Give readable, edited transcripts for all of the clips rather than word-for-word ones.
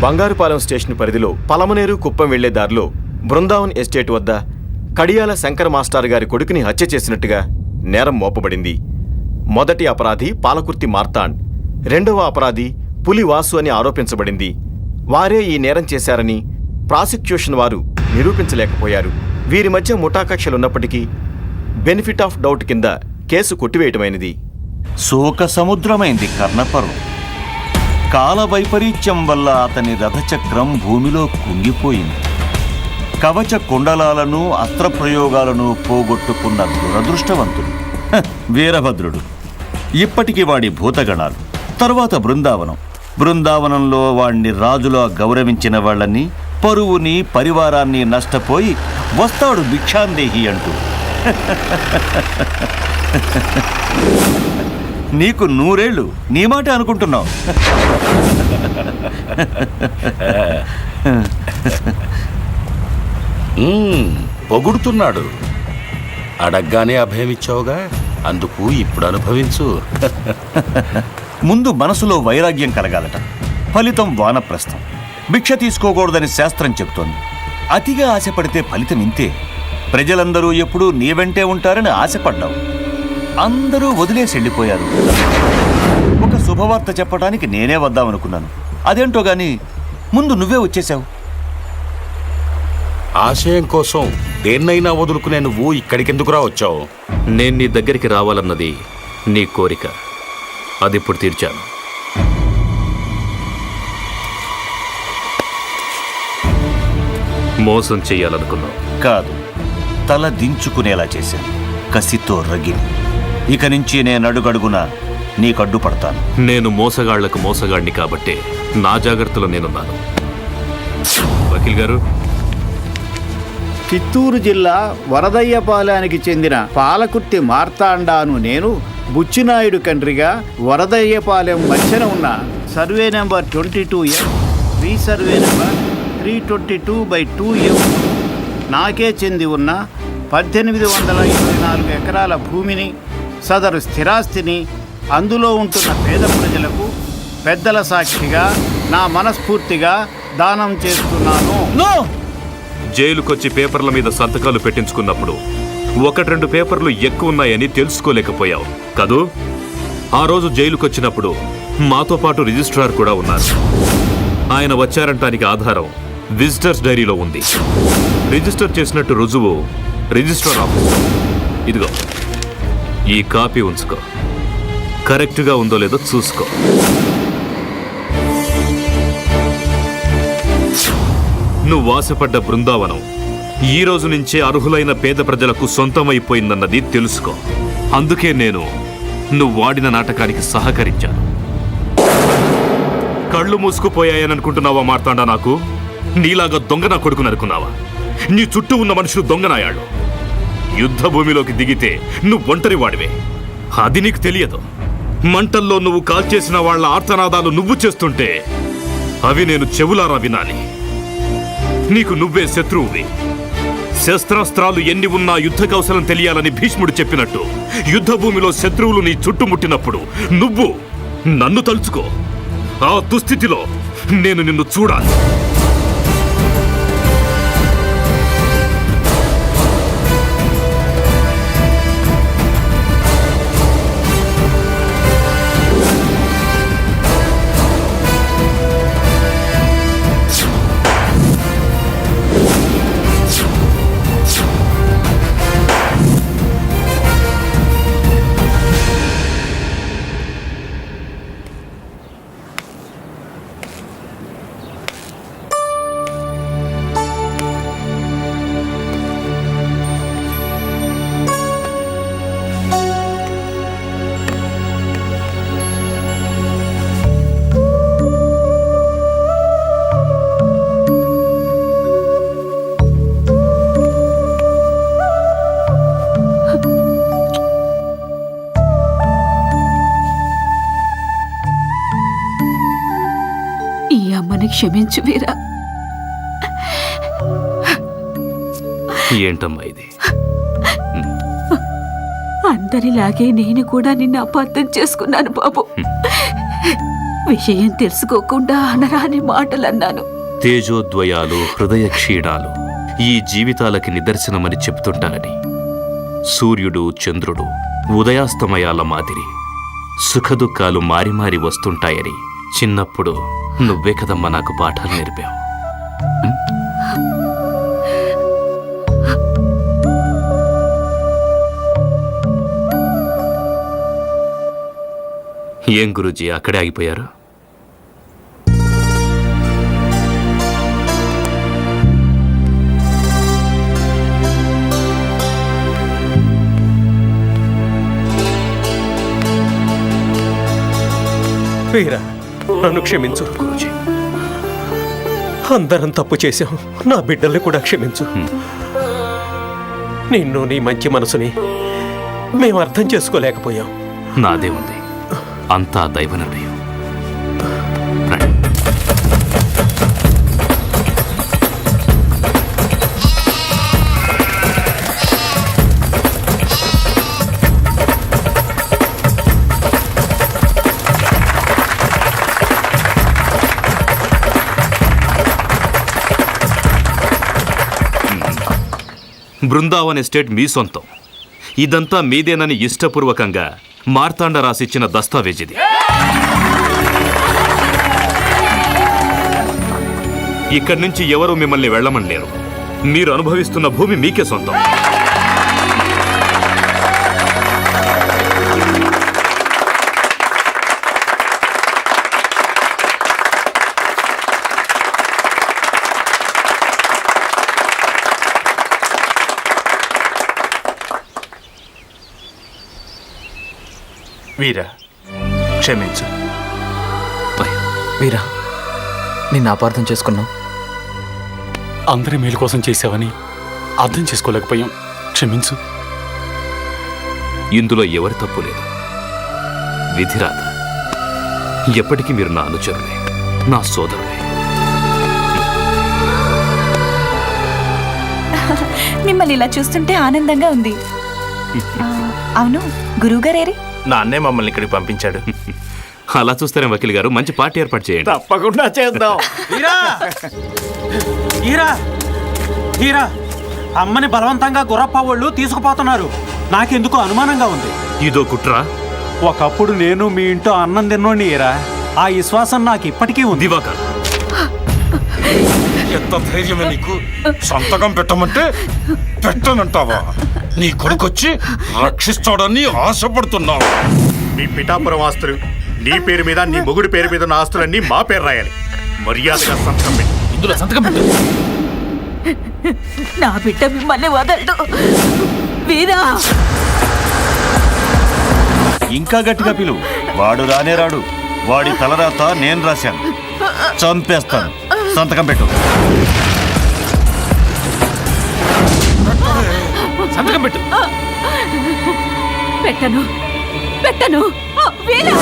Bangarupalem station పరిధిలో పలమనేరు కుప్పం వెళ్లే దారిలో బృందావన్ ఎస్టేట్ వద్ద కడియాల శంకర్ మాస్టర్ గారి కొడుకుని హత్య చేసినట్టుగా నేరం మోపబడింది. మొదటి అపరాధి పాలకుర్తి మార్తాండ్, రెండవ అపరాధి పులి వాసు అని ఆరోపించబడింది. వారే ఈ నేరం చేశారని ప్రాసిక్యూషన్ వారు నిరూపించలేకపోయారు. వీరి మధ్య ముఠాకక్షలున్నప్పటికీ బెనిఫిట్ ఆఫ్ డౌట్ కింద కేసు కొట్టివేయటమైనది. శోక సముద్రమైంది కర్ణపర్వం. కాల వైపరీత్యం వల్ల అతని రథచక్రం భూమిలో కుంగిపోయింది. కవచ కుండలాలను అస్త్రప్రయోగాలను పోగొట్టుకున్న దురదృష్టవంతుడు వీరభద్రుడు. ఇప్పటికి వాడి భూతగణాలు. తరువాత బృందావనంలో వాణ్ణి రాజులా గౌరవించిన వాళ్ళని, పరువుని, పరివారాన్ని నష్టపోయి వస్తాడు భిక్షాందేహి అంటూ. నీకు 100 ఏళ్ళు, నీ మాట అనుకుంటున్నావు. పొగుడుతున్నాడు. అడగ్గానే అభయమిచ్చావుగా, అందుకు ఇప్పుడు అనుభవించు. ముందు మనసులో వైరాగ్యం కలగాలట. ఫలితం వానప్రస్థం. భిక్ష తీసుకోకూడదని శాస్త్రం చెబుతోంది. అతిగా ఆశపడితే ఫలితం ఇంతే. ప్రజలందరూ ఎప్పుడూ నీ వెంటే ఉంటారని ఆశపడ్డావు. అందరూ వదిలేసి వెళ్ళిపోయారు. ఒక శుభవార్త చెప్పడానికి నేనే వద్దామనుకున్నాను. అదేంటో గాని ముందు నువ్వే వచ్చేశావు. ఆశయం కోసం దేన్నైనా వదులుకునే నువ్వు ఇక్కడికెందుకురా వచ్చావు? నేను నీ దగ్గరికి రావాలన్నది నీ కోరిక. అది ఇప్పుడు తీర్చాను. మోసం చెయ్యాలనుకున్నావు కాదు, తల దించుకునేలా చేశాను. కసితో రగిలి. ఇక నుంచి నేను అడుగడుగునా నీకడ్డు పడతాను. నేను మోసగాళ్లకు మోసగాడిని కాబట్టే నా జాగ్రత్తలో నేనున్నాను. వకీల్ గారు, చిత్తూరు జిల్లా వరదయ్యపాలెనికి చెందిన పాలకుర్తి మార్తాండాను నేను బుచ్చినాయుడు కండ్రిగా వరదయ్యపాలెం మధ్యన ఉన్న survey number 22F, resurvey number 322/2F నాకే చెంది ఉన్న 1824 ఎకరాల భూమిని, సదరు స్థిరాస్తిని అందులో ఉంటున్న పేద ప్రజలకు పెద్దల సాక్షిగా నా మనస్ఫూర్తిగా దానం చేస్తున్నాను. జైలుకొచ్చి పేపర్ల మీద సంతకాలు పెట్టించుకున్నప్పుడు 1-2 పేపర్లు ఎక్కువ ఉన్నాయని తెలుసుకోలేకపోయావు కదూ? ఆ రోజు జైలుకొచ్చినప్పుడు మాతో పాటు రిజిస్ట్రార్ కూడా ఉన్నారు. ఆయన వచ్చారంటానికి ఆధారం విజిటర్స్ డైరీలో ఉంది. రిజిస్టర్ చేసినట్టు రుజువు రిజిస్టర్ ఆఫీస్. ఇదిగో, ఈ కాపీ ఉంచుకో. కరెక్ట్గా ఉందో లేదో చూసుకో. నువ్వు ఆశపడ్డ బృందావనం ఈ రోజు నుంచే అర్హులైన పేద ప్రజలకు సొంతమైపోయిందన్నది తెలుసుకో. అందుకే నేను నువ్వు వాడిన నాటకానికి సహకరించాను. కళ్ళు మూసుకుపోయాయని అనుకుంటున్నావా మార్తాండా? నాకు నీలాగా దొంగ నా కొడుకుని అనుకున్నావా? నీ చుట్టూ ఉన్న మనుషులు దొంగనాయాళ్ళు. యుద్ధ భూమిలోకి దిగితే నువ్వు ఒంటరి వాడివే. అది నీకు తెలియదు. మంటల్లో నువ్వు కాల్చేసిన వాళ్ల ఆర్తనాదాలు నువ్వు చేస్తుంటే అవి నేను చెవులారా వినాలి. నీకు నువ్వే శత్రువువి. శస్త్రాస్త్రాలు ఎన్ని ఉన్నా యుద్ధ కౌశలం తెలియాలని భీష్ముడు చెప్పినట్టు యుద్ధ భూమిలో శత్రువులు నీ చుట్టుముట్టినప్పుడు నువ్వు నన్ను తలుచుకో. ఆ దుస్థితిలో నేను నిన్ను చూడాలి. క్షమించు వీరా. ఏంటమ్మా ఇది? అందరిలాగే నేను కూడా నిన్ను అపార్థం చేసుకున్నాను బాబు. విషయం తెలుసుకోకుండా అనరాని మాటలన్నాను. తేజోద్వయాలు హృదయ క్షీణాలు ఈ జీవితాలకి నిదర్శనమని చెప్తుంటారని. సూర్యుడు చంద్రుడు ఉదయాస్తమయాల మాదిరి సుఖదుఖాలు మారి మారి వస్తుంటాయని చిన్నప్పుడు నువ్వే కదమ్మా నాకు పాఠాలు నేర్పావు. ఏం గురూజీ అక్కడే ఆగిపోయారు? వీరా, నన్ను క్షమించు. గురూజీ అందరం తప్పు చేశాం. నా బిడ్డల్ని కూడా క్షమించు. నిన్ను, నీ మంచి మనసుని మేము అర్థం చేసుకోలేకపోయాం. నాదే ఉంది, అంతా దైవ నిర్ణయం. రండి. బృందావన్ ఎస్టేట్ మీ సొంతం. ఇదంతా మీదేనని ఇష్టపూర్వకంగా మార్తాండ రాసిచ్చిన దస్తావేజిది. ఇక్కడి నుంచి ఎవరూ మిమ్మల్ని వెళ్ళమనలేరు. మీరు అనుభవిస్తున్న భూమి మీకే సొంతం. వీరా, క్షమించు. వీరా, నిన్ను అపార్థం చేసుకున్నాం. అందరి మేలు కోసం చేసావని అర్థం చేసుకోలేకపోయాం. క్షమించు. ఇందులో ఎవరి తప్పు లేదు. విధిరాత. ఎప్పటికీ మీరు నా అనుచరులే, నా సోదరులే. మిమ్మల్ని ఇలా చూస్తుంటే ఆనందంగా ఉంది. అవును, గురువుగారేరి? నాన్నే మమ్మల్ని ఇక్కడికి పంపించాడు. అలా చూస్తేనే వకీల్ గారు, మంచి పార్టీ ఏర్పాటు చేయండి. తప్పకుండా చేద్దాం. హీరా, అమ్మని బలవంతంగా గురప్ప వాళ్ళు తీసుకుపోతున్నారు. నాకెందుకో అనుమానంగా ఉంది. ఇదో కుట్ర. ఒకప్పుడు నేను మీ ఇంట్లో అన్నం తిన్నోండి హీరా. ఆ విశ్వాసం నాకు ఇప్పటికీ ఉంది. దివాకర్, ఎంత ధైర్యమే నీకు? సంతకం పెట్టమంటే పెట్టనంటావా? నీ కొడుకొచ్చి రక్షిస్తాడని ఆశపడుతున్నావు. మీ పిఠాపురం ఆస్తులు నీ పేరు మీద, నీ మొగుడి పేరు మీద ఉన్న ఆస్తులన్నీ మా పేరు రాయాలి. మర్యాదగా సంతకం పెట్టి. ఇందులో సంతకం పెట్టు. నా బిడ్డ మిమ్మల్ని వదలడు. వీరా, ఇంకా గట్టిగా పిలువు. వాడు రానే రాడు. వాడి తలరాత నేను రాశాను. చంపేస్తాను. సంతకం పెట్టు. సంతకం పెట్టు. పెట్టను పెట్టను. వీరా,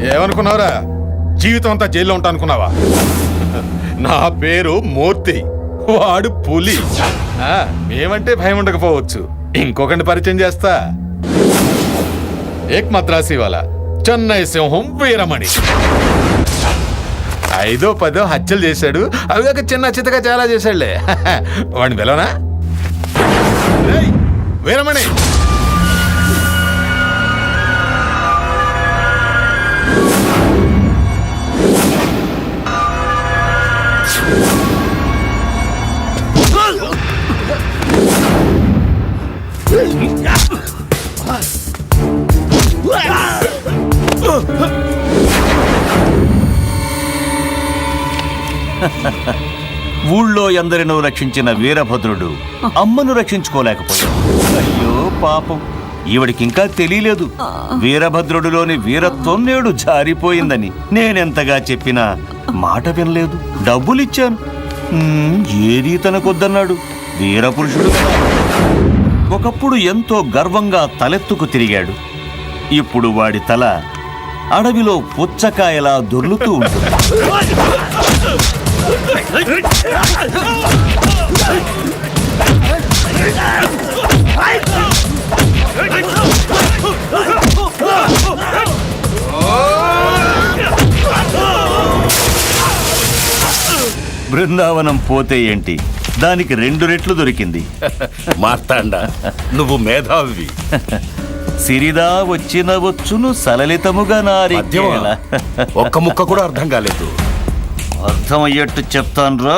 ఏమనుకున్నావురా? జీవితం అంతా జైల్లో ఉంటా అనుకున్నావా? నా పేరు మూర్తి, వాడు పులి. మేమంటే భయం ఉండకపోవచ్చు. ఇంకొకటి పరిచయం చేస్తా. ఏక్ మద్రాసి వాళ్ళ చెన్నై సింహం వీరమణి. 5ో 10ో హత్యలు చేశాడు. అవి ఒక చిన్న చిత్తగా చాలా చేశాడులే. వాడిని పిలవనా? వీరమణి, ఊళ్ళో ఎందరినో రక్షించిన వీరభద్రుడు అమ్మను రక్షించుకోలేకపోయాడు. అయ్యో పాపం, ఈవిడికింకా తెలియలేదు వీరభద్రుడిలోని వీరత్వం నేడు జారిపోయిందని. నేనెంతగా చెప్పినా మాట వినలేదు. డబ్బులిచ్చాను, ఏదీ తనకొద్దన్నాడు. వీరపురుషుడు కదా. ఒకప్పుడు ఎంతో గర్వంగా తలెత్తుకు తిరిగాడు. ఇప్పుడు వాడి తల అడవిలో పుచ్చకాయలా దొర్లుతూ ఉంటుంది. బృందావనం పోతే ఏంటి, దానికి 2 రెట్లు దొరికింది. మార్తాండ నువ్వు మేధావి. సిరిదా వచ్చిన వచ్చును సలలితముగా నారికేళ. ఒక్క ముక్క కూడా అర్థం కాలేదు. అర్థమయ్యేట్టు చెప్తాను రా.